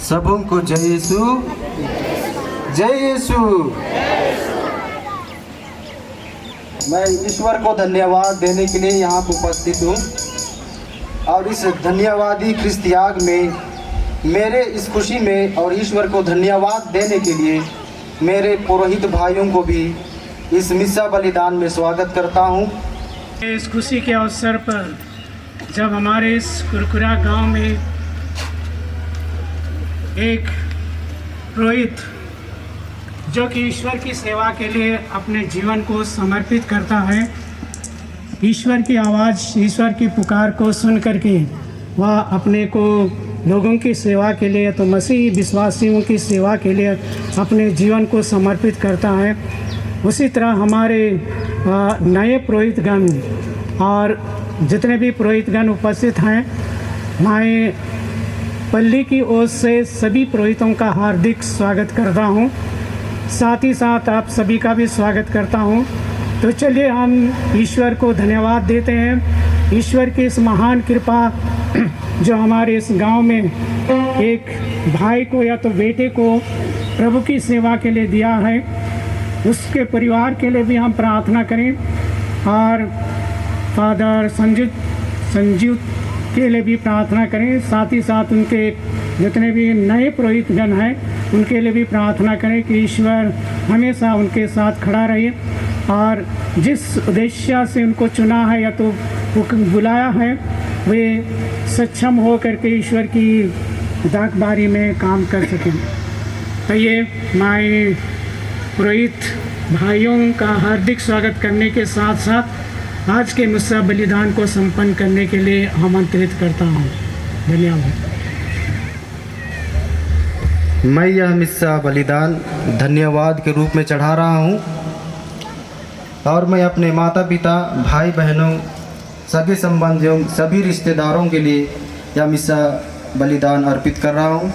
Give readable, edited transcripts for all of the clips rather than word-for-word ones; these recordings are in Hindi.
सबों को जय यीशु, जय यीशु। मैं ईश्वर को धन्यवाद देने के लिए यहाँ पर उपस्थित हूँ और इस धन्यवादी ख्रिस्तियाग में मेरे इस खुशी में और ईश्वर को धन्यवाद देने के लिए मेरे पुरोहित भाइयों को भी इस मिस्सा बलिदान में स्वागत करता हूँ। इस खुशी के अवसर पर जब हमारे इस कुरकुरा गांव में एक पुरोहित जो कि ईश्वर की सेवा के लिए अपने जीवन को समर्पित करता है, ईश्वर की आवाज़, ईश्वर की पुकार को सुन करके वह अपने को लोगों की सेवा के लिए तो मसीही विश्वासियों की सेवा के लिए अपने जीवन को समर्पित करता है। उसी तरह हमारे नए पुरोहितगण और जितने भी पुरोहितगण उपस्थित हैं, मैं पल्ली की ओर से सभी पुरोहितों का हार्दिक स्वागत करता हूं। साथ ही साथ आप सभी का भी स्वागत करता हूं। तो चलिए हम ईश्वर को धन्यवाद देते हैं। ईश्वर की इस महान कृपा जो हमारे इस गांव में एक भाई को या तो बेटे को प्रभु की सेवा के लिए दिया है, उसके परिवार के लिए भी हम प्रार्थना करें और फादर संजीव के लिए भी प्रार्थना करें। साथ ही साथ उनके जितने भी नए पुरोहितगण हैं उनके लिए भी प्रार्थना करें कि ईश्वर हमेशा उनके साथ खड़ा रहे और जिस उद्देश्य से उनको चुना है या तो बुलाया है वे सक्षम हो करके ईश्वर की दागबारी में काम कर सकें। तो ये मैं पुरोहित भाइयों का हार्दिक स्वागत करने के साथ साथ आज के मिस्सा बलिदान को संपन्न करने के लिए आमंत्रित करता हूँ। धन्यवाद। मैं यह मिस्सा बलिदान धन्यवाद के रूप में चढ़ा रहा हूँ और मैं अपने माता पिता, भाई बहनों, सगे संबंधियों, सभी रिश्तेदारों के लिए यह मिस्सा बलिदान अर्पित कर रहा हूँ।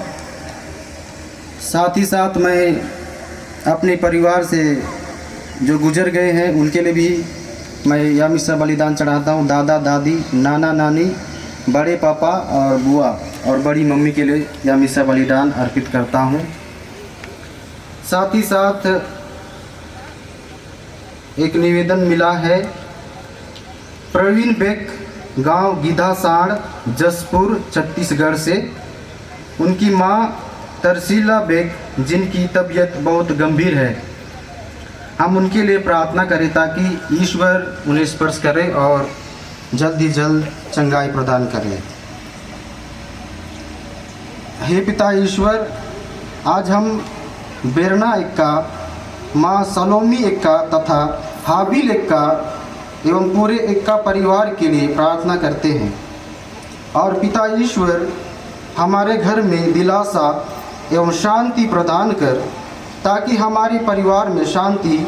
साथ ही साथ मैं अपने परिवार से जो गुजर गए हैं उनके लिए भी मैं यह मिस्सा बलिदान चढ़ाता हूँ। दादा दादी, नाना नानी, बड़े पापा और बुआ और बड़ी मम्मी के लिए यह मिस्सा बलिदान अर्पित करता हूँ। साथ ही साथ एक निवेदन मिला है प्रवीण बेग, गांव गीधासाड़, जसपुर, छत्तीसगढ़ से। उनकी मां तरसीला बेग, जिनकी तबीयत बहुत गंभीर है, हम उनके लिए प्रार्थना करें ताकि ईश्वर उन्हें स्पर्श करे और जल्द ही जल्द चंगाई प्रदान करे। हे पिता ईश्वर, आज हम बेरना एक्का, माँ सलोमी एक्का तथा हाबिल एक्का एवं पूरे एक्का परिवार के लिए प्रार्थना करते हैं और पिता ईश्वर हमारे घर में दिलासा एवं शांति प्रदान कर ताकि हमारे परिवार में शांति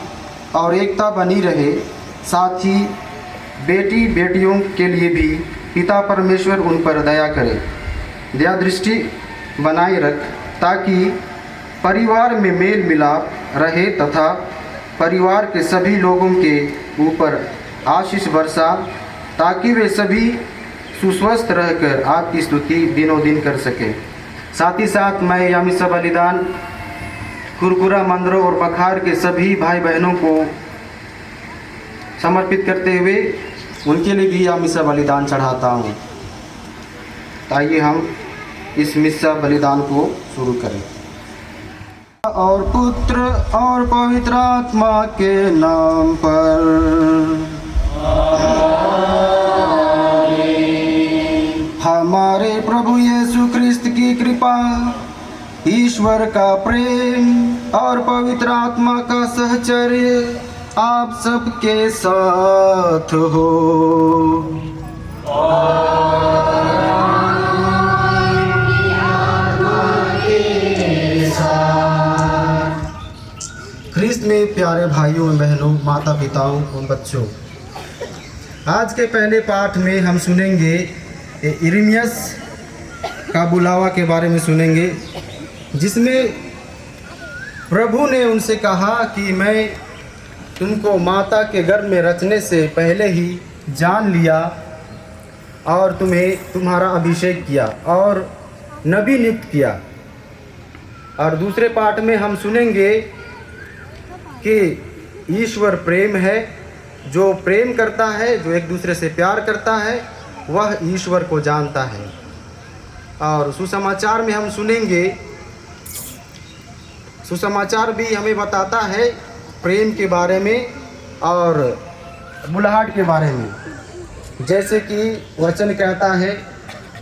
और एकता बनी रहे। साथ ही बेटी बेटियों के लिए भी पिता परमेश्वर उन पर दया करे, दया दृष्टि बनाए रख, ताकि परिवार में मेल मिलाप रहे तथा परिवार के सभी लोगों के ऊपर आशीष बरसा, ताकि वे सभी सुस्वस्थ रहकर आपकी स्तुति दिनों दिन कर सके। साथ ही साथ मैं यह मिस्सा बलिदान कुरकुरा मंदिरों और बखार के सभी भाई बहनों को समर्पित करते हुए उनके लिए भी यह मिस्सा बलिदान चढ़ाता हूँ। आइए हम इस मिस्सा बलिदान को शुरू करें। और पुत्र और पवित्र आत्मा के नाम पर हमारे प्रभु यीशु ख्रिस्त की कृपा, ईश्वर का प्रेम और पवित्र आत्मा का सहचर्य आप सबके साथ हो। ख्रिस्त में प्यारे भाइयों और बहनों, माता पिताओं और बच्चों, आज के पहले पाठ में हम सुनेंगे यिर्मयाह का बुलावा के बारे में सुनेंगे, जिसमें प्रभु ने उनसे कहा कि मैं तुमको माता के गर्भ में रचने से पहले ही जान लिया और तुम्हें तुम्हारा अभिषेक किया और नबी नियुक्त किया। और दूसरे पाठ में हम सुनेंगे कि ईश्वर प्रेम है, जो प्रेम करता है, जो एक दूसरे से प्यार करता है, वह ईश्वर को जानता है। और सुसमाचार में हम सुनेंगे, सुसमाचार भी हमें बताता है प्रेम के बारे में और बुलाहट के बारे में। जैसे कि वचन कहता है,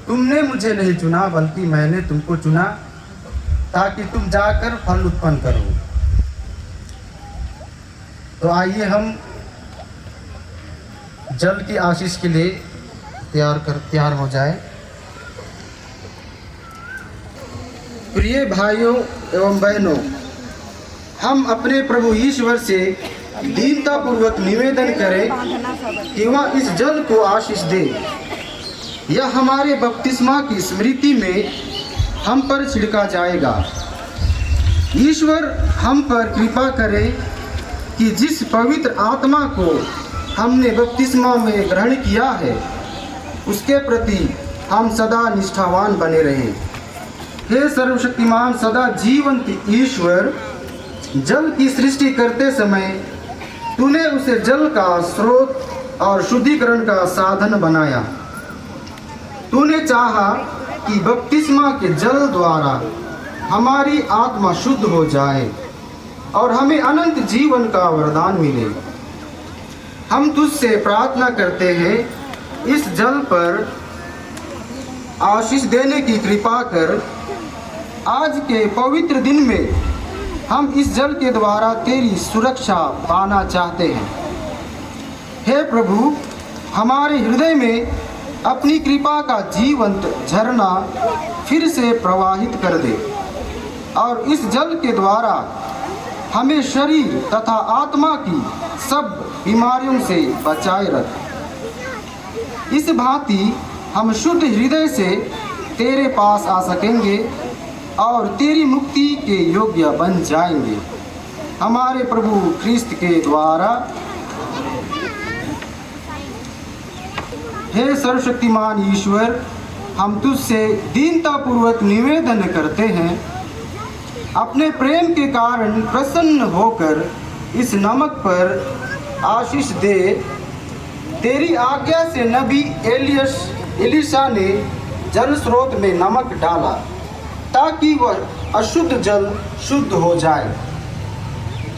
तुमने मुझे नहीं चुना बल्कि मैंने तुमको चुना ताकि तुम जाकर फल उत्पन्न करो। तो आइए हम जल की आशीष के लिए तैयार हो जाए। प्रिय भाइयों एवं बहनों, हम अपने प्रभु ईश्वर से दीनतापूर्वक निवेदन करें कि वह इस जल को आशीष दे। यह हमारे बपतिस्मा की स्मृति में हम पर छिड़का जाएगा। ईश्वर हम पर कृपा करे कि जिस पवित्र आत्मा को हमने बपतिस्मा में ग्रहण किया है, उसके प्रति हम सदा निष्ठावान बने रहें। हे सर्वशक्तिमान सदा जीवंत ईश्वर, जल की सृष्टि करते समय तूने उसे जल का स्रोत और शुद्धिकरण का साधन बनाया। तूने चाहा कि बपतिस्मा के जल द्वारा हमारी आत्मा शुद्ध हो जाए और हमें अनंत जीवन का वरदान मिले। हम तुझसे प्रार्थना करते हैं, इस जल पर आशीष देने की कृपा कर। आज के पवित्र दिन में हम इस जल के द्वारा तेरी सुरक्षा पाना चाहते हैं। हे प्रभु, हमारे हृदय में अपनी कृपा का जीवंत झरना फिर से प्रवाहित कर दे और इस जल के द्वारा हमें शरीर तथा आत्मा की सब बीमारियों से बचाए रख। इस भांति हम शुद्ध हृदय से तेरे पास आ सकेंगे और तेरी मुक्ति के योग्य बन जाएंगे। हमारे प्रभु ख्रिस्त के द्वारा। हे सर्वशक्तिमान ईश्वर, हम तुझसे दीनतापूर्वक निवेदन करते हैं, अपने प्रेम के कारण प्रसन्न होकर इस नमक पर आशीष दे। तेरी आज्ञा से नबी एलिशा ने जल स्रोत में नमक डाला ताकि वह अशुद्ध जल शुद्ध हो जाए।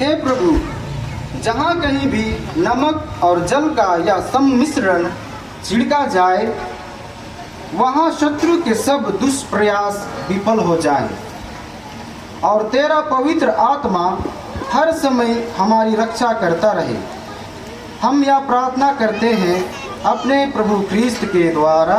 हे प्रभु, जहाँ कहीं भी नमक और जल का यह सम्मिश्रण छिड़का जाए, वहाँ शत्रु के सब दुष्प्रयास विफल हो जाए और तेरा पवित्र आत्मा हर समय हमारी रक्षा करता रहे। हम यह प्रार्थना करते हैं अपने प्रभु ख्रिस्त के द्वारा।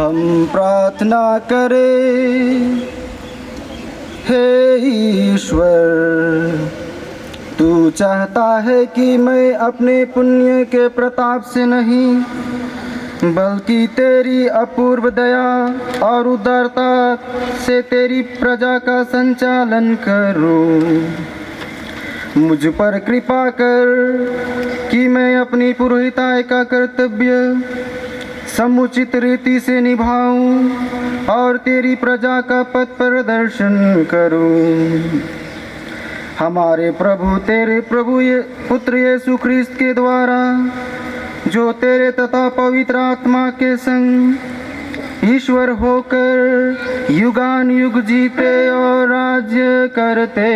हम प्रार्थना करें। हे ईश्वर, तू चाहता है कि मैं अपने पुण्य के प्रताप से नहीं, बल्कि तेरी अपूर्व दया और उदारता से तेरी प्रजा का संचालन करूं। मुझ पर कृपा कर कि मैं अपनी पुरोहिताई का कर्तव्य समुचित रीति से निभाऊं और तेरी प्रजा का पथ प्रदर्शन करूं। हमारे प्रभु तेरे पुत्र यीशु ख्रिस्त के द्वारा, जो तेरे तथा पवित्र आत्मा के संग ईश्वर होकर युगान युग जीते और राज्य करते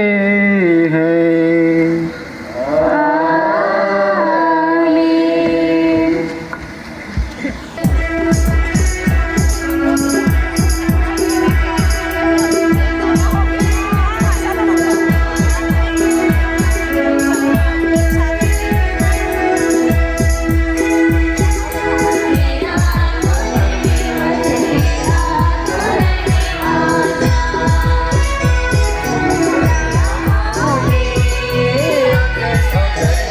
हैं। Okay.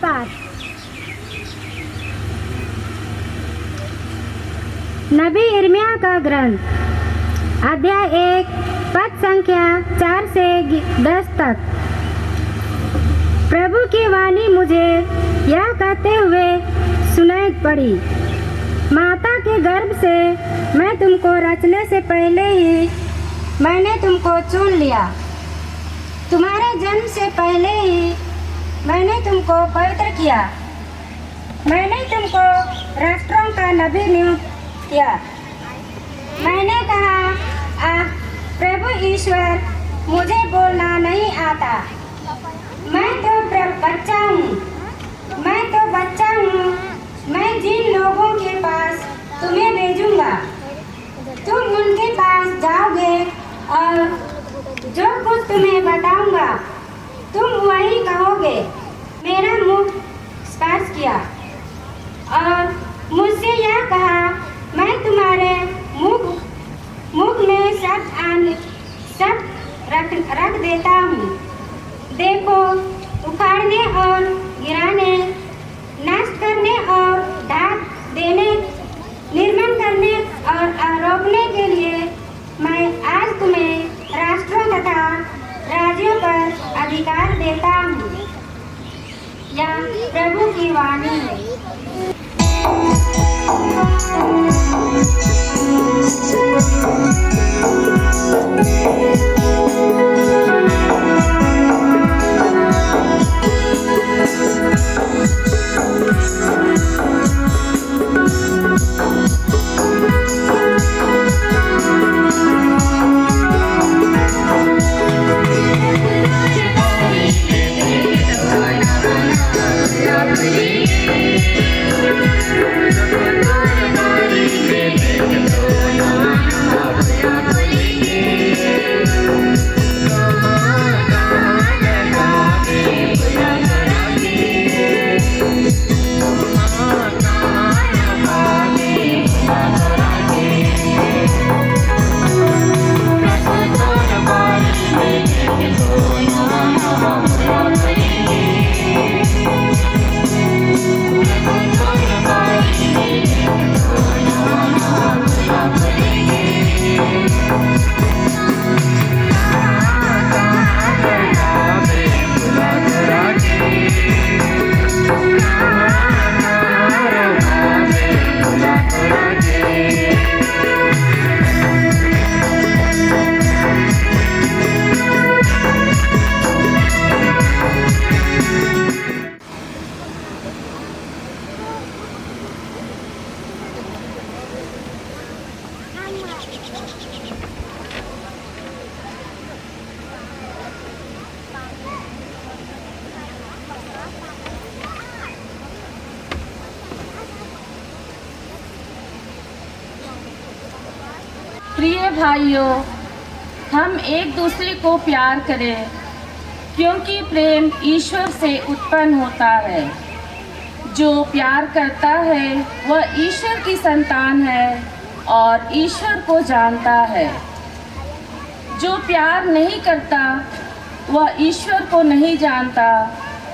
पाठ। नबी यिर्मयाह का ग्रंथ, अध्याय 1, पद संख्या 4 से 10 तक। प्रभु की वाणी मुझे यह कहते हुए सुनाई पड़ी, माता के गर्भ से मैं तुमको रचने से पहले ही मैंने तुमको चुन लिया। तुम्हारे जन्म से पहले ही मैंने तुमको पवित्र किया। मैंने तुमको राष्ट्रों का नबी नियुक्त किया। मैंने कहा, प्रभु ईश्वर, मुझे बोलना नहीं आता। मैं तो बच्चा हूँ। मैं जिन लोगों के पास तुम्हें भेजूंगा, तुम उनके पास जाओगे और जो कुछ तुम्हें बताऊंगा तुम वही कहोगे। मेरा मुख स्पर्श किया और मुझसे यह कहा, मैं तुम्हारे मुख में सब रख देता हूँ। देखो, उखाड़ने और गिराने, नष्ट करने और ढाक देने, निर्मल करने और रोकने के लिए मैं आज तुम्हें राष्ट्रों तथा राज्यों पर अधिकार देता हूँ। यह प्रभु की वाणी है। प्रिय भाइयों, हम एक दूसरे को प्यार करें, क्योंकि प्रेम ईश्वर से उत्पन्न होता है। जो प्यार करता है वह ईश्वर की संतान है और ईश्वर को जानता है। जो प्यार नहीं करता वह ईश्वर को नहीं जानता,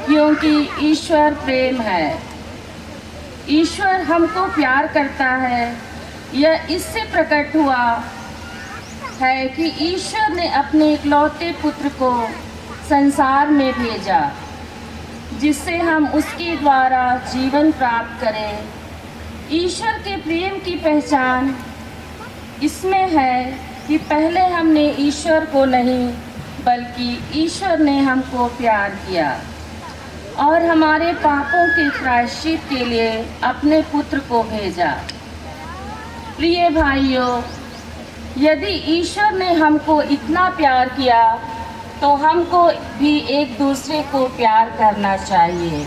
क्योंकि ईश्वर प्रेम है। ईश्वर हमको प्यार करता है, यह इससे प्रकट हुआ है कि ईश्वर ने अपने इकलौते पुत्र को संसार में भेजा, जिससे हम उसके द्वारा जीवन प्राप्त करें। ईश्वर के प्रेम की पहचान इसमें है कि पहले हमने ईश्वर को नहीं, बल्कि ईश्वर ने हमको प्यार किया और हमारे पापों के प्रायश्चित के लिए अपने पुत्र को भेजा। प्रिय भाइयों, यदि ईश्वर ने हमको इतना प्यार किया तो हमको भी एक दूसरे को प्यार करना चाहिए।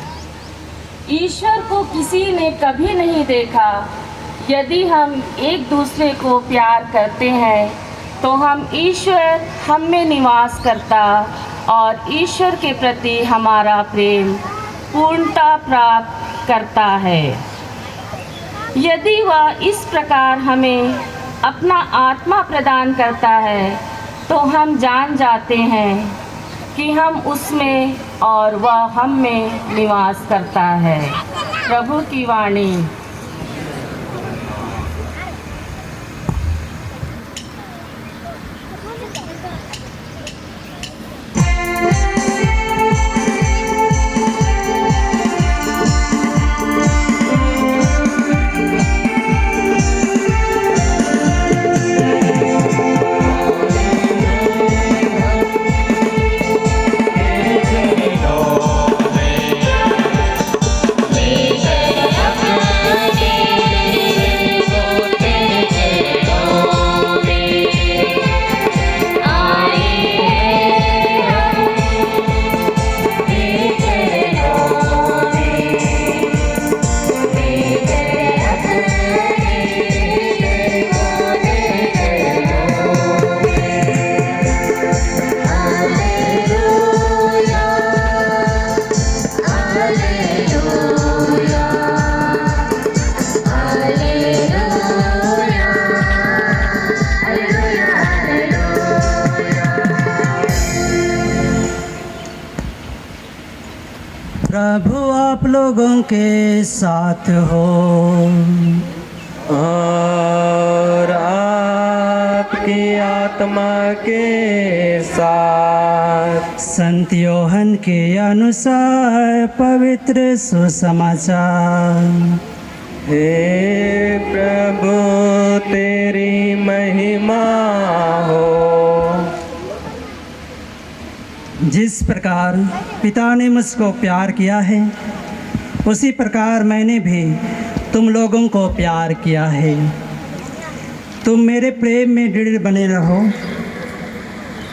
ईश्वर को किसी ने कभी नहीं देखा। यदि हम एक दूसरे को प्यार करते हैं तो हम ईश्वर हम में निवास करता और ईश्वर के प्रति हमारा प्रेम पूर्णता प्राप्त करता है। यदि वह इस प्रकार हमें अपना आत्मा प्रदान करता है तो हम जान जाते हैं कि हम उसमें और वह हम में निवास करता है। प्रभु की वाणी। प्रभु आप लोगों के साथ हो और आपकी आत्मा के साथ। संत योहन के अनुसार पवित्र सुसमाचार। हे प्रभु तेरी महिमा हो। जिस प्रकार पिता ने मुझको प्यार किया है उसी प्रकार मैंने भी तुम लोगों को प्यार किया है। तुम मेरे प्रेम में दृढ़ बने रहो।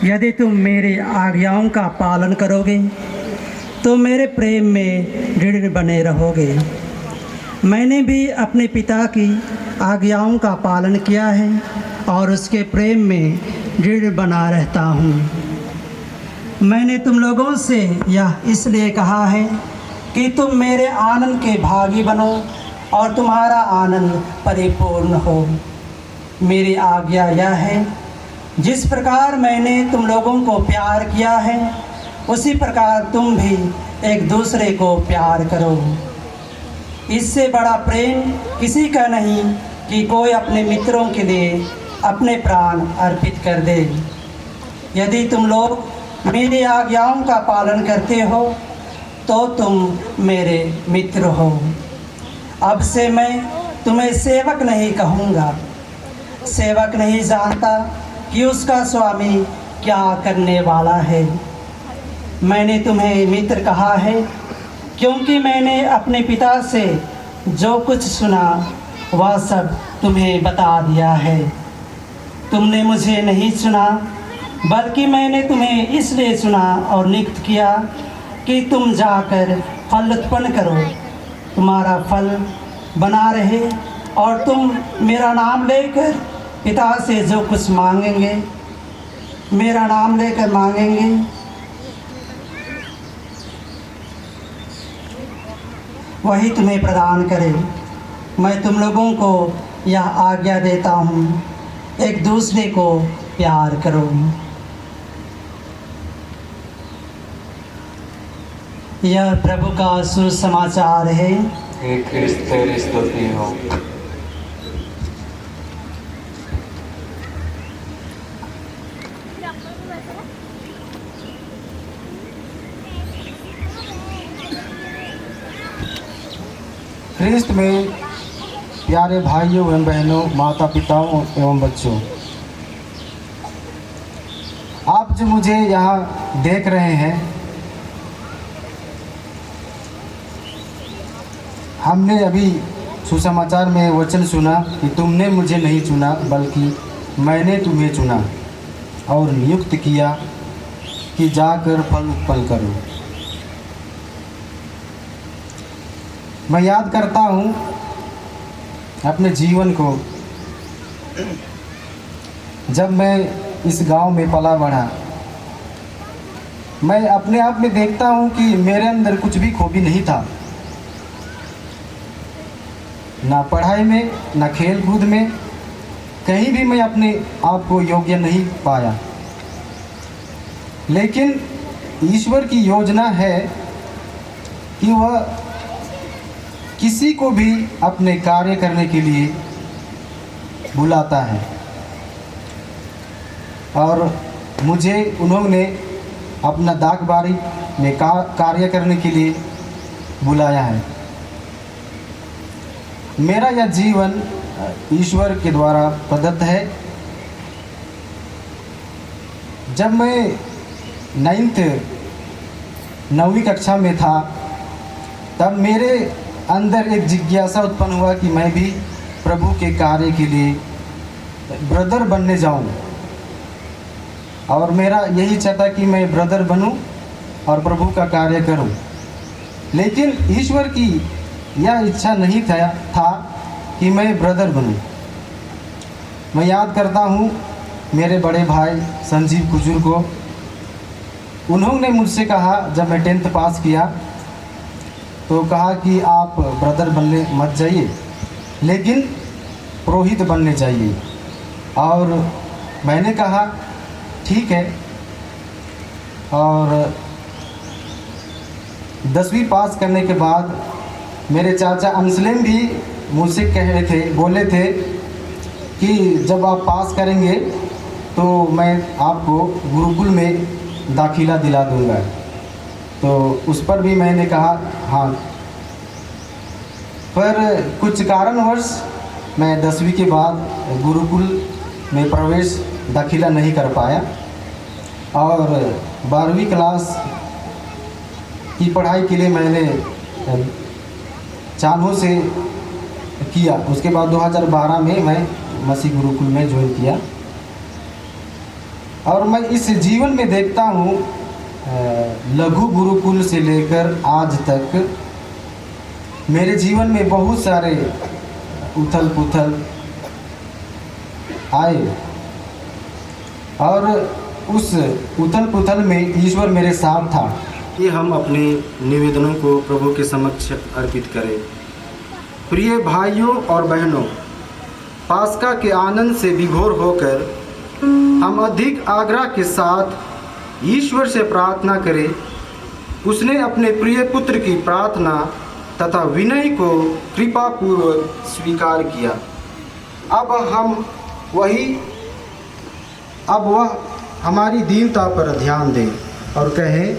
यदि तुम मेरे आज्ञाओं का पालन करोगे तो मेरे प्रेम में दृढ़ बने रहोगे। मैंने भी अपने पिता की आज्ञाओं का पालन किया है और उसके प्रेम में दृढ़ बना रहता हूँ। मैंने तुम लोगों से यह इसलिए कहा है कि तुम मेरे आनंद के भागी बनो और तुम्हारा आनंद परिपूर्ण हो। मेरी आज्ञा यह है, जिस प्रकार मैंने तुम लोगों को प्यार किया है उसी प्रकार तुम भी एक दूसरे को प्यार करो। इससे बड़ा प्रेम किसी का नहीं कि कोई अपने मित्रों के लिए अपने प्राण अर्पित कर दे। यदि तुम लोग मेरी आज्ञाओं का पालन करते हो तो तुम मेरे मित्र हो। अब से मैं तुम्हें सेवक नहीं कहूँगा। सेवक नहीं जानता कि उसका स्वामी क्या करने वाला है। मैंने तुम्हें मित्र कहा है क्योंकि मैंने अपने पिता से जो कुछ सुना वह सब तुम्हें बता दिया है। तुमने मुझे नहीं सुना बल्कि मैंने तुम्हें इसलिए सुना और नियुक्त किया कि तुम जाकर फल उत्पन्न करो, तुम्हारा फल बना रहे और तुम मेरा नाम लेकर पिता से जो कुछ मांगेंगे, मेरा नाम लेकर मांगेंगे, वही तुम्हें प्रदान करे। मैं तुम लोगों को यह आज्ञा देता हूँ, एक दूसरे को प्यार करो। यह प्रभु का सुसमाचार है। हे ख्रिस्त तेरी स्तुति हो। ख्रिस्त में प्यारे भाइयों एवं बहनों, माता पिताओं एवं बच्चों, आप जो मुझे यहाँ देख रहे हैं, हमने अभी सुसमाचार में वचन सुना कि तुमने मुझे नहीं चुना बल्कि मैंने तुम्हें चुना और नियुक्त किया कि जाकर फल उत्पन्न करो। मैं याद करता हूँ अपने जीवन को, जब मैं इस गांव में पला बढ़ा। मैं अपने आप में देखता हूँ कि मेरे अंदर कुछ भी खूबी नहीं था, ना पढ़ाई में ना खेल कूद में, कहीं भी मैं अपने आप को योग्य नहीं पाया। लेकिन ईश्वर की योजना है कि वह किसी को भी अपने कार्य करने के लिए बुलाता है, और मुझे उन्होंने अपना डाकबारी में कार्य करने के लिए बुलाया है। मेरा यह जीवन ईश्वर के द्वारा प्रदत्त है। जब मैं 9वीं कक्षा में था, तब मेरे अंदर एक जिज्ञासा उत्पन्न हुआ कि मैं भी प्रभु के कार्य के लिए ब्रदर बनने जाऊं, और मेरा यही इच्छा था कि मैं ब्रदर बनूं और प्रभु का कार्य करूं। लेकिन ईश्वर की यह इच्छा नहीं था कि मैं ब्रदर बनूं। मैं याद करता हूं मेरे बड़े भाई संजीव कुजूर को, उन्होंने मुझसे कहा, जब मैं 10th पास किया तो कहा कि आप ब्रदर बनने मत जाइए, लेकिन पुरोहित बनने चाहिए। और मैंने कहा ठीक है। और 10वीं पास करने के बाद मेरे चाचा अंसलेम भी मुझसे बोले थे कि जब आप पास करेंगे तो मैं आपको गुरुकुल में दाखिला दिला दूंगा। तो उस पर भी मैंने कहा हाँ। पर कुछ कारणवश मैं 10वीं के बाद गुरुकुल में प्रवेश दाखिला नहीं कर पाया, और 12वीं क्लास की पढ़ाई के लिए मैंने चान्हो से किया। उसके बाद 2012 में मैं मसीह गुरुकुल में ज्वाइन किया। और मैं इस जीवन में देखता हूँ लघु गुरुकुल से लेकर आज तक मेरे जीवन में बहुत सारे उथल पुथल आए, और उस उथल पुथल में ईश्वर मेरे साथ था कि हम अपने निवेदनों को प्रभु के समक्ष अर्पित करें। प्रिय भाइयों और बहनों, पास्का के आनंद से विभोर होकर हम अधिक आग्रह के साथ ईश्वर से प्रार्थना करें। उसने अपने प्रिय पुत्र की प्रार्थना तथा विनय को कृपापूर्वक स्वीकार किया। अब वह हमारी दीनता पर ध्यान दें और कहें,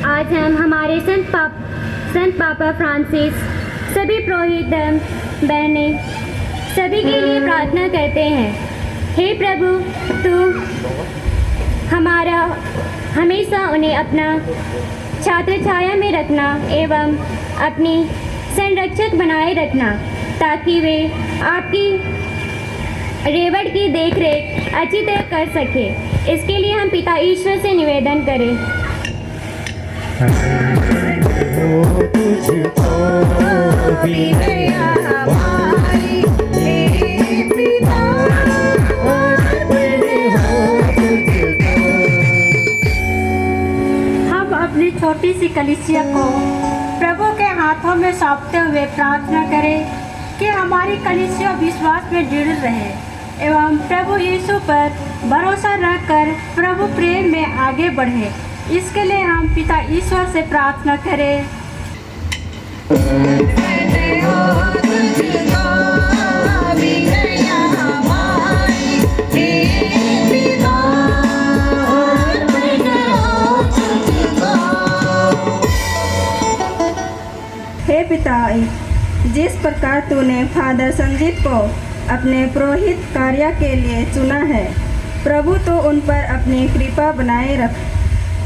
आज हम हमारे संत पापा फ्रांसिस, सभी पुरोहित बहने सभी के लिए प्रार्थना करते हैं। हे प्रभु, तू हमेशा उन्हें अपना छात्र छाया में रखना एवं अपनी संरक्षक बनाए रखना, ताकि वे आपकी रेवड़ की देखरेख अच्छी तरह कर सके। इसके लिए हम पिता ईश्वर से निवेदन करें। हम अपनी छोटी सी कलीसिया को प्रभु के हाथों में सौंपते हुए प्रार्थना करें कि हमारी कलीसिया विश्वास में दृढ़ रहे एवं प्रभु यीशु पर भरोसा रखकर प्रभु प्रेम में आगे बढ़े। इसके लिए हम पिता ईश्वर से प्रार्थना करें। हे पिता, जिस प्रकार तूने फादर संजीव को अपने पुरोहित कार्य के लिए चुना है, प्रभु तो उन पर अपनी कृपा बनाए रख,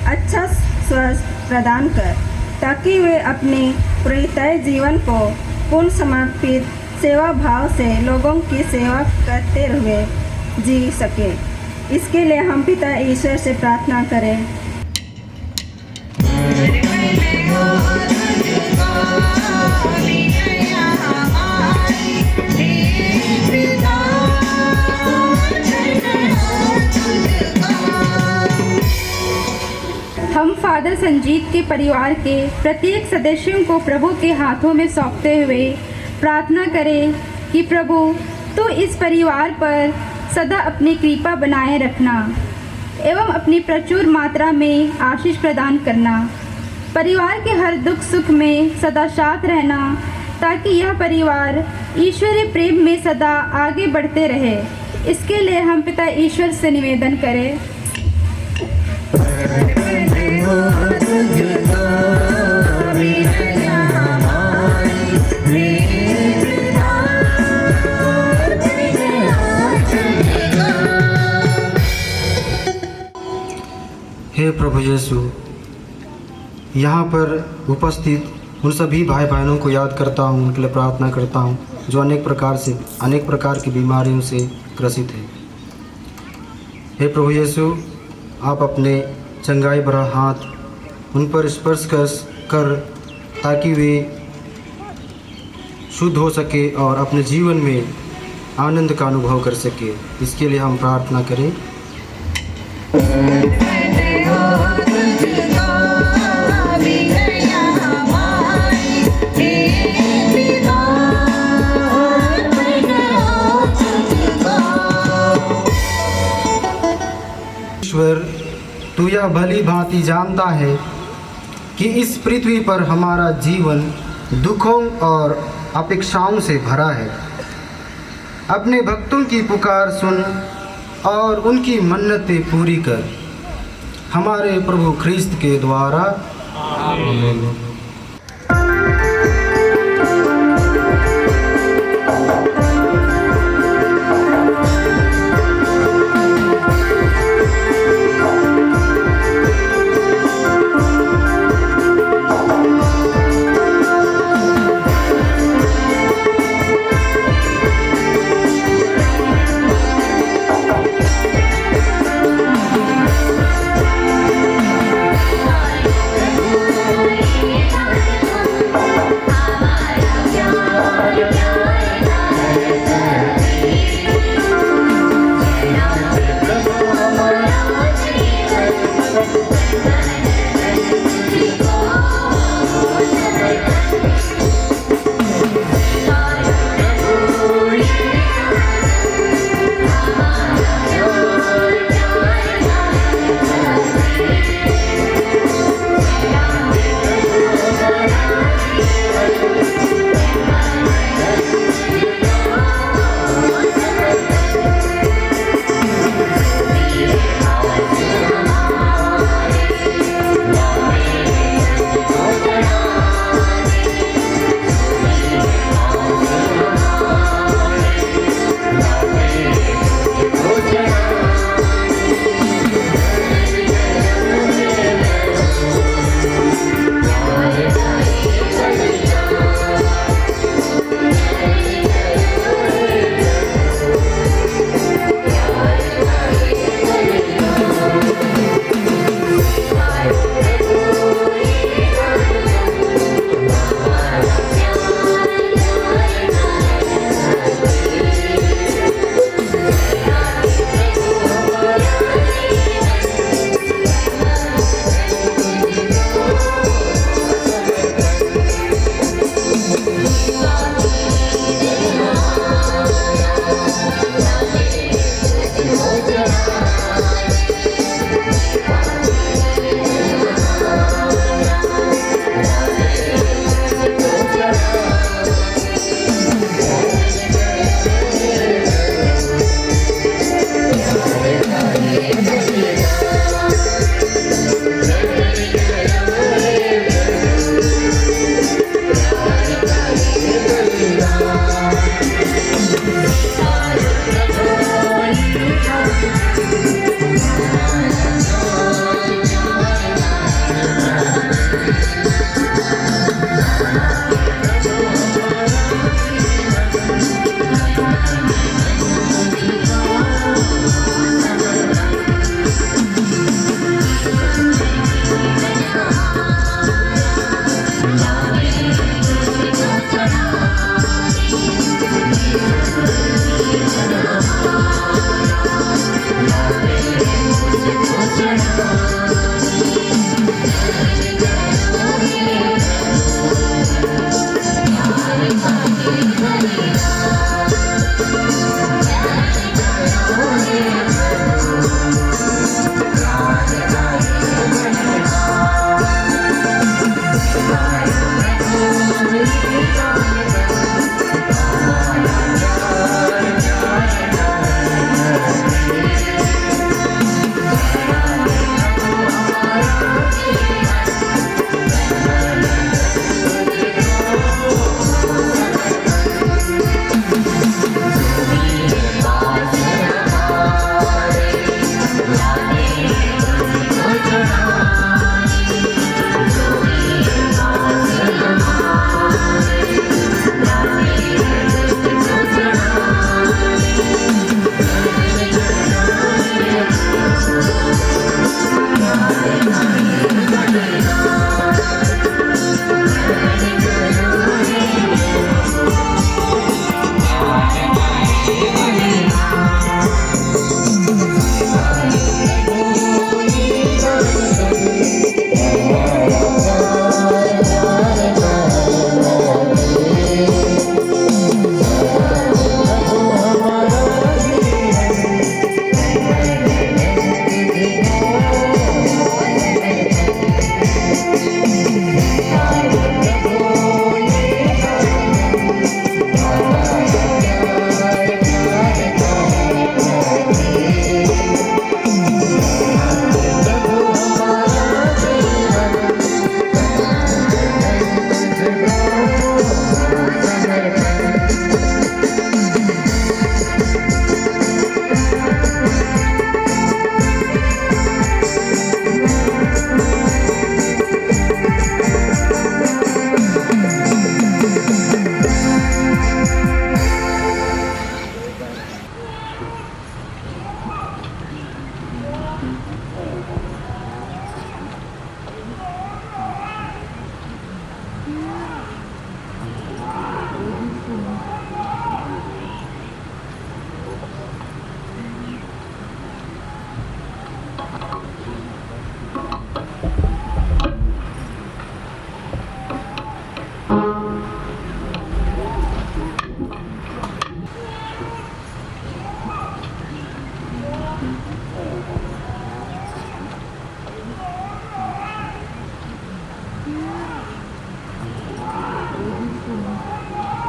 अच्छा स्वास्थ्य प्रदान कर, ताकि वे अपने पुरोहिताई जीवन को पूर्ण समर्पित सेवा भाव से लोगों की सेवा करते हुए जी सके। इसके लिए हम पिता ईश्वर से प्रार्थना करें। हम फादर संजीत के परिवार के प्रत्येक सदस्यों को प्रभु के हाथों में सौंपते हुए प्रार्थना करें कि प्रभु तो इस परिवार पर सदा अपनी कृपा बनाए रखना एवं अपनी प्रचुर मात्रा में आशीष प्रदान करना, परिवार के हर दुख सुख में सदा साथ रहना, ताकि यह परिवार ईश्वरीय प्रेम में सदा आगे बढ़ते रहे। इसके लिए हम पिता ईश्वर से निवेदन करें। हे प्रभु यीशु, यहाँ पर उपस्थित उन सभी भाई बहनों को याद करता हूँ, उनके लिए प्रार्थना करता हूँ जो अनेक प्रकार की बीमारियों से ग्रसित हैं। हे प्रभु यीशु, आप अपने चंगाई भरा हाथ उन पर स्पर्श कर ताकि वे शुद्ध हो सके और अपने जीवन में आनंद का अनुभव कर सके। इसके लिए हम प्रार्थना करें। ईश्वर, तू यह भली भांति जानता है कि इस पृथ्वी पर हमारा जीवन दुखों और अपेक्षाओं से भरा है। अपने भक्तों की पुकार सुन और उनकी मन्नतें पूरी कर, हमारे प्रभु ख्रिस्त के द्वारा। आमीन।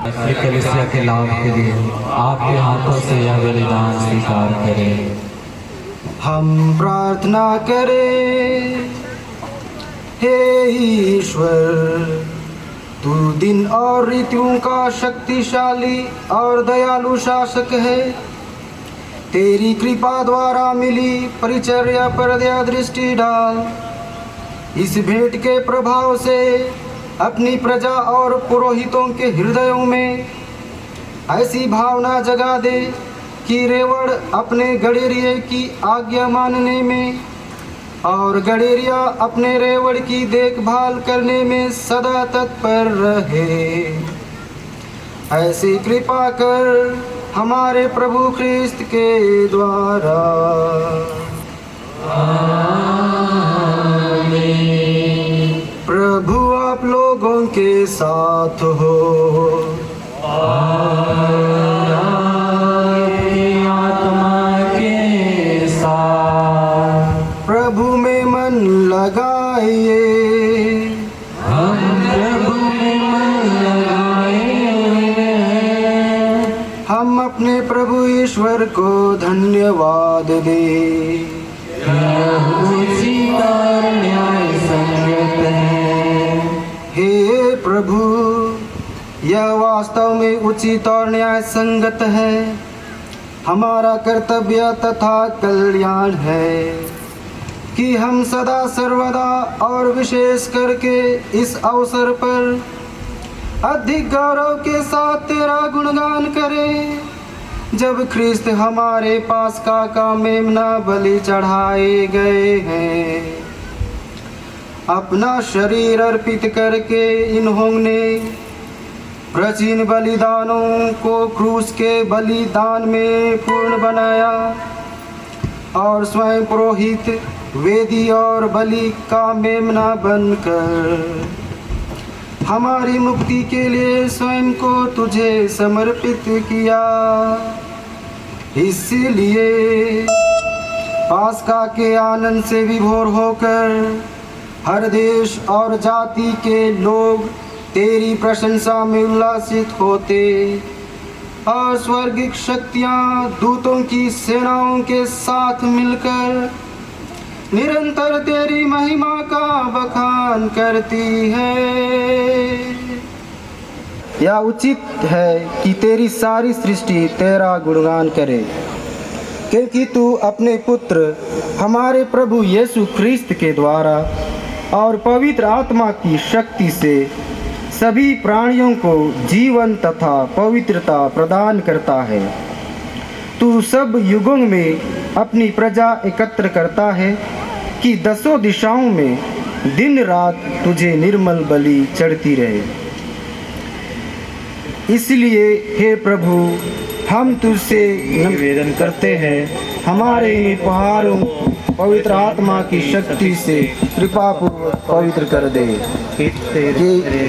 कलीसिया के लाभ के लिए आपके हाथों से यह बलिदान स्वीकार करें। हम प्रार्थना करें। हे ईश्वर, तू दिन और ऋतुओं का शक्तिशाली और दयालु शासक है। तेरी कृपा द्वारा मिली परिचर्या पर दया दृष्टि डाल। इस भेंट के प्रभाव से अपनी प्रजा और पुरोहितों के हृदयों में ऐसी भावना जगा दे कि रेवड़ अपने गडेरिये की आज्ञा मानने में और गडेरिया अपने रेवड़ की देखभाल करने में सदा तत्पर रहे। ऐसी कृपा कर हमारे प्रभु ख्रिस्त के द्वारा। प्रभु आप लोगों के साथ हो। आत्मा के साथ प्रभु में मन लगाइए। हम प्रभु में मन लगाए। हम अपने प्रभु ईश्वर को धन्यवाद दें। उचित और न्याय संगत है। हे प्रभु, यह वास्तव में उचित और न्याय संगत है। हमारा कर्तव्य तथा कल्याण है कि हम सदा सर्वदा और विशेष करके इस अवसर पर अधिक गौरव के साथ तेरा गुणगान करें, जब ख्रिस्त हमारे पास का मेमना बलि चढ़ाए गए हैं। अपना शरीर अर्पित करके इन्होंने प्राचीन बलिदानों को क्रूस के बलिदान में पूर्ण बनाया और स्वयं पुरोहित, वेदी और बलि का मेमना बनकर हमारी मुक्ति के लिए स्वयं को तुझे समर्पित किया। इसलिए पास्का के आनंद से विभोर होकर हर देश और जाति के लोग तेरी प्रशंसा में उल्लासित होते और स्वर्गिक शक्तियाँ दूतों की सेनाओं के साथ मिलकर निरंतर तेरी महिमा का बखान करती है। यह उचित है कि तेरी सारी सृष्टि तेरा गुणगान करे, क्योंकि तू अपने पुत्र हमारे प्रभु यीशु ख्रिस्त के द्वारा और पवित्र आत्मा की शक्ति से सभी प्राणियों को जीवन तथा पवित्रता प्रदान करता है। तू सब युगों में अपनी प्रजा एकत्र करता है कि दसों दिशाओं में दिन रात तुझे निर्मल बलि चढ़ती रहे। इसलिए हे प्रभु, हम तुझसे निवेदन करते हैं, हमारे इन उपहारों पवित्र आत्मा की शक्ति से कृपा पूर्वक पवित्र कर दे।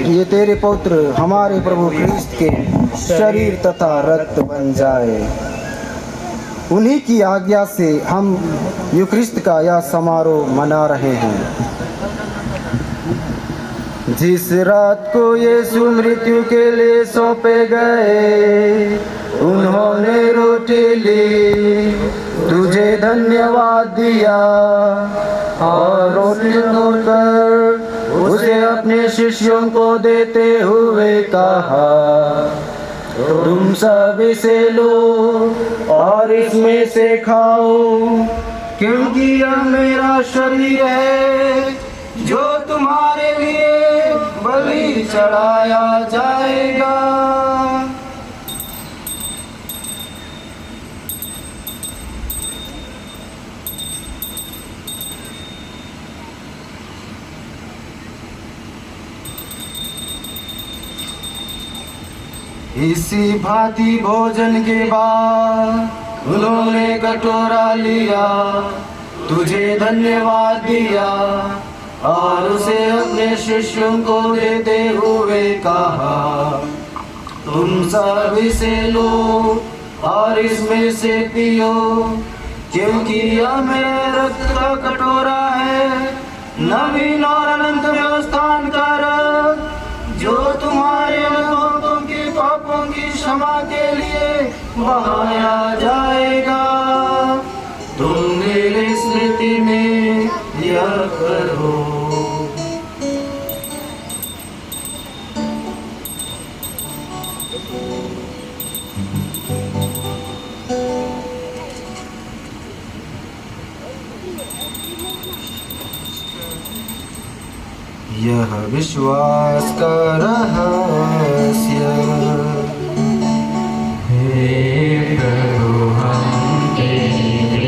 ये तेरे पुत्र हमारे प्रभु ख्रिस्त के शरीर तथा रक्त बन जाए। उन्हीं की आज्ञा से हम यूक्रिस्ट का यह समारोह मना रहे हैं। जिस रात को यीशु मृत्यु के लिए सौंपे गए, उन्होंने रोटी ली, तुझे धन्यवाद दिया और रोटी तोड़कर उसे अपने शिष्यों को देते हुए कहा, तुम सब इसे लो और इसमें से खाओ, क्योंकि यह मेरा शरीर है जो तुम्हारे लिए बलि चढ़ाया जाएगा। इसी भांति भोजन के बाद उन्होंने कटोरा लिया, तुझे धन्यवाद दिया और उसे अपने शिष्यों को देते हुए कहा, तुम सब इसे लो और इसमें से पियो, क्योंकि यह मेरे रक्त का कटोरा है, नवीन और अनंत व्यवस्थान का रक्त, जो तुम्हारे बहुतों के पापों क्षमा के लिए बहाया जाएगा। तुम मेरे स्मृति में यह करो। यह विश्वास का रहस्य। हे प्रभु हम तेरे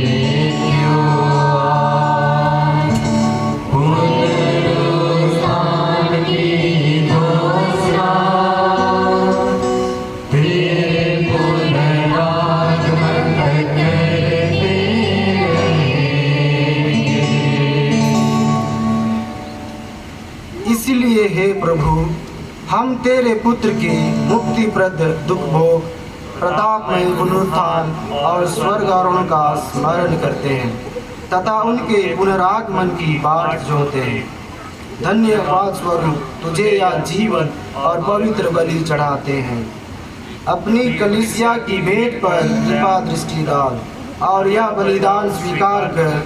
पुनरुत्थान की घोषणा, तेरे पुनरागमन करते रहेंगे। इसलिए हे प्रभु, हम तेरे पुत्र की मुक्तिप्रद दुख भोग, प्रतापमय पुनरुत्थान और स्वर्गारोहण का स्मरण करते हैं तथा उनके पुनरागमन की बाट जोहते हैं। धन्यवाद स्वरूप तुझे या जीवन और पवित्र बलि चढ़ाते हैं। अपनी कलीसिया की भेंट पर कृपा दृष्टि डाल और यह बलिदान स्वीकार कर,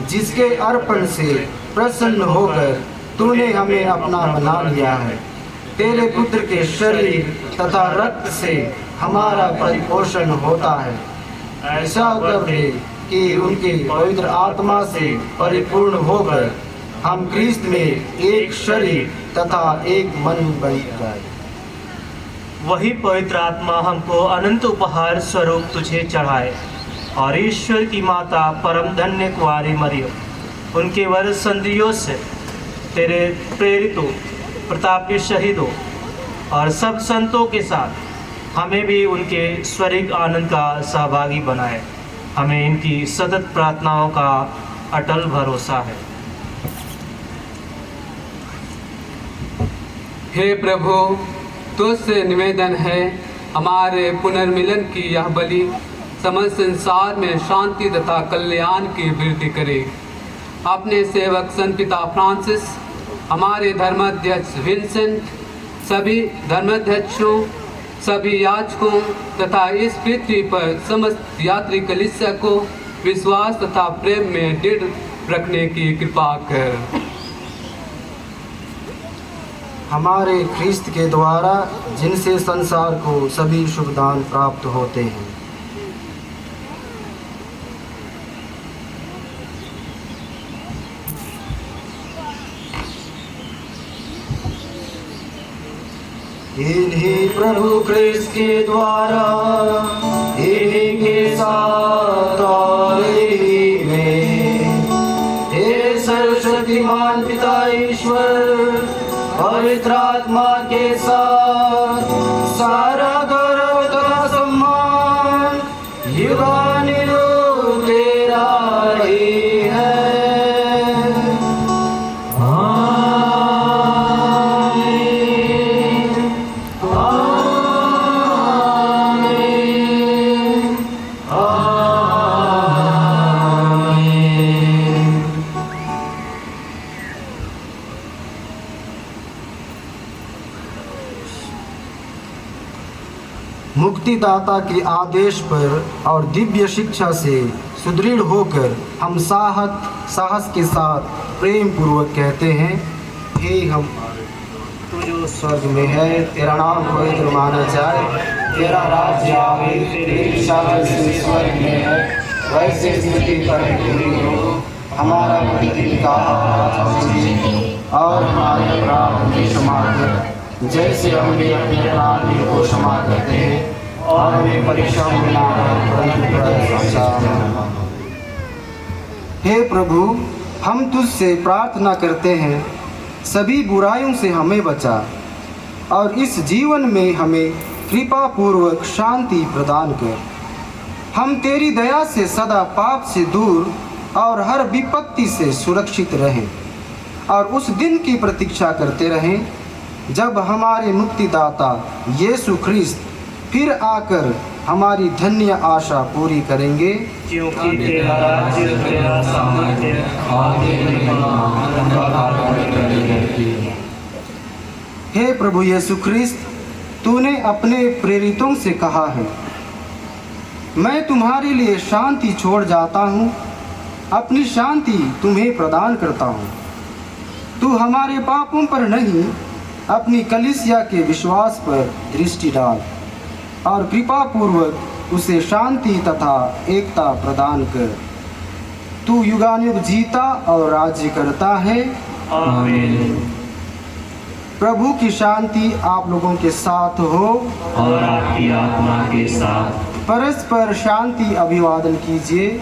जिसके अर्पण से प्रसन्न होकर तूने हमें अपना बना लिया है। तेरे पुत्र के शरीर तथा रक्त से हमारा परिपोषण होता है। ऐसा कर दे कि उनके पवित्र आत्मा से परिपूर्ण होकर हम क्रिस्त में एक शरीर तथा एक मन बन जाए। वही पवित्र आत्मा हमको अनंत उपहार स्वरूप तुझे चढ़ाए और ईश्वर की माता परम धन्य कुंवारी मरियम, उनके वर संधियों से तेरे प्रेरितों, प्रतापी शहीदों और सब संतों के साथ हमें भी उनके स्वर्ग आनंद का सहभागी बनाए। हमें इनकी सतत प्रार्थनाओं का अटल भरोसा है। हे प्रभु, तुझसे निवेदन है, हमारे पुनर्मिलन की यह बलि समस्त संसार में शांति तथा कल्याण की वृद्धि करे। अपने सेवक संत पिता फ्रांसिस, हमारे धर्माध्यक्ष विंसेंट, सभी धर्माध्यक्षों, सभी याजकों तथा इस पृथ्वी पर समस्त यात्री कलीसिया को विश्वास तथा प्रेम में दृढ़ रखने की कृपा कर। हमारे ख्रिस्त के द्वारा जिनसे संसार को सभी शुभ दान प्राप्त होते हैं। इन्हीं प्रभु ख्रिस्त के द्वारा, इन्हीं के साथ और इन्हीं में, हे सर्वशक्तिमान पिता ईश्वर, पवित्र आत्मा के साथ सारा गौरव तथा सम्मान युगानुयुग तेरा ही है। मुक्तिदाता के आदेश पर और दिव्य शिक्षा से सुदृढ़ होकर हम साहस के साथ प्रेम पूर्वक कहते हैं, हे हम तू जो स्वर्ग में है, तेरा नाम पवित्र माना जाए, तेरा राज्य आवे, तेरी इच्छा जैसे स्वर्ग में है वैसे पृथ्वी पर पूरी हो। हमारा प्रतिदिन का आहार और हमारे अपराध की क्षमा कर, जैसे हमने अपने अपराधियों को क्षमा करते हैं, और हमें परीक्षा में ना डाल। हे प्रभु, हम तुझसे प्रार्थना करते हैं, सभी बुराइयों से हमें बचा और इस जीवन में हमें कृपा पूर्वक शांति प्रदान कर। हम तेरी दया से सदा पाप से दूर और हर विपत्ति से सुरक्षित रहें और उस दिन की प्रतीक्षा करते रहें जब हमारे मुक्तिदाता यीशु ख्रिस्त फिर आकर हमारी धन्य आशा पूरी करेंगे, क्योंकि तेरा राज्य, तेरा सामर्थ्य और तेरी महिमा। हे प्रभु यीशु ख्रिस्त, तूने अपने प्रेरितों से कहा है, मैं तुम्हारे लिए शांति छोड़ जाता हूँ, अपनी शांति तुम्हें प्रदान करता हूँ। तू हमारे पापों पर नहीं, अपनी कलीसिया के विश्वास पर दृष्टि डाल और कृपा पूर्वक उसे शांति तथा एकता प्रदान कर। तू युगानुयुग जीता और राज्य करता है। आमीन। प्रभु की शांति आप लोगों के साथ हो और आपकी आत्मा के साथ। परस्पर शांति अभिवादन कीजिए।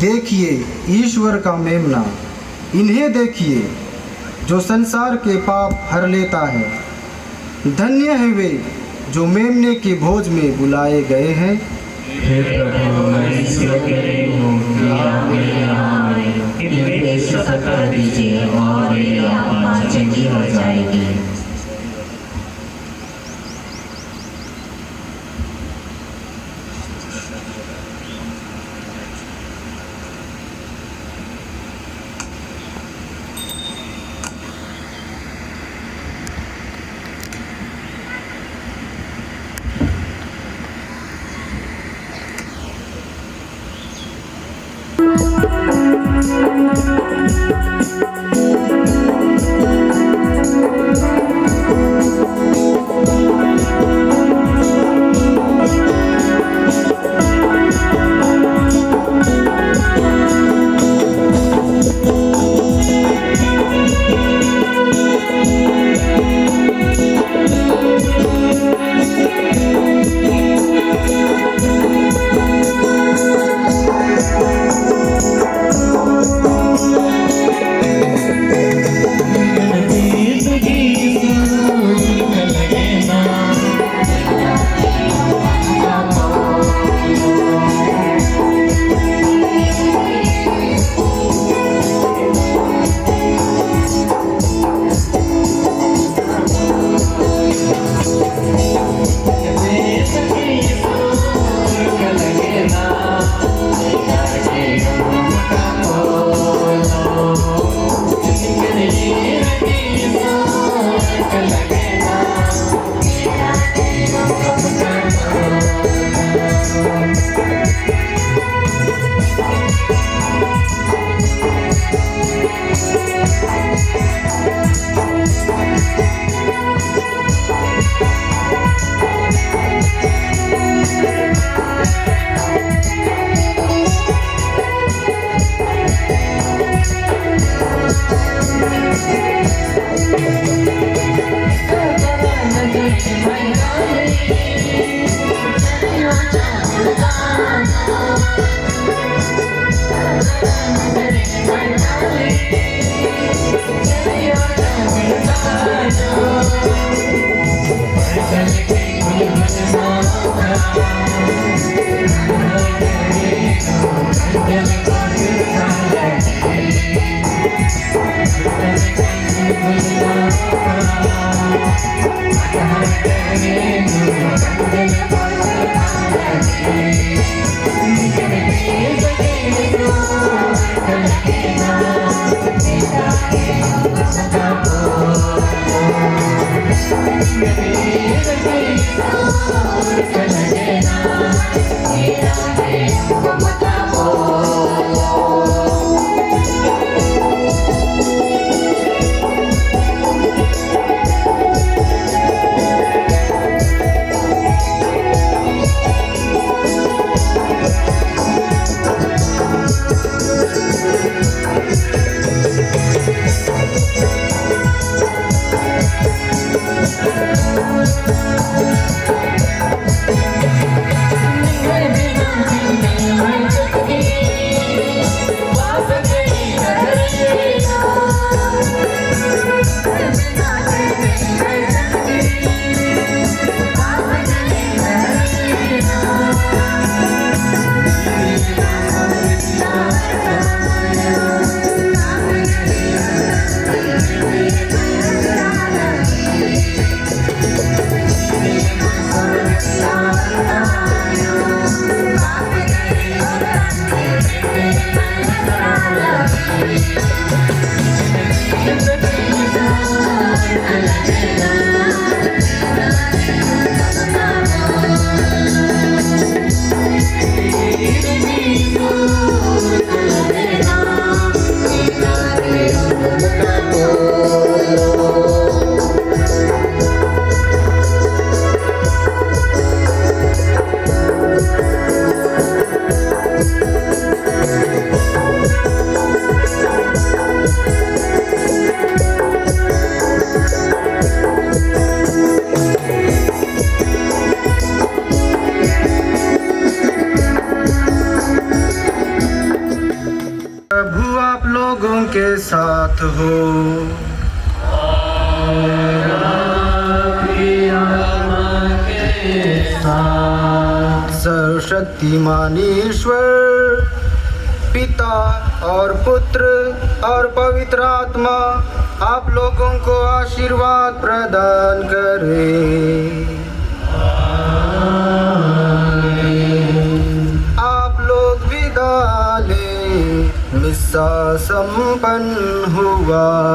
देखिए ईश्वर का मेमना, इन्हें देखिए जो संसार के पाप हर लेता है। धन्य है वे जो मेमने के भोज में बुलाए गए हैं। हे प्रभु, मैं इसलिए कह रही हूँ कि आप मेरे यहाँ आए, कृपया ऐसा कर दीजिए और मेरी आत्मा चंगी हो जाएगी। के साथ हो। सर्वशक्तिमान ईश्वर पिता और पुत्र और पवित्र आत्मा आप लोगों को आशीर्वाद प्रदान करे। आप लोग विदा लें। मिस्सा संपन्न हुआ।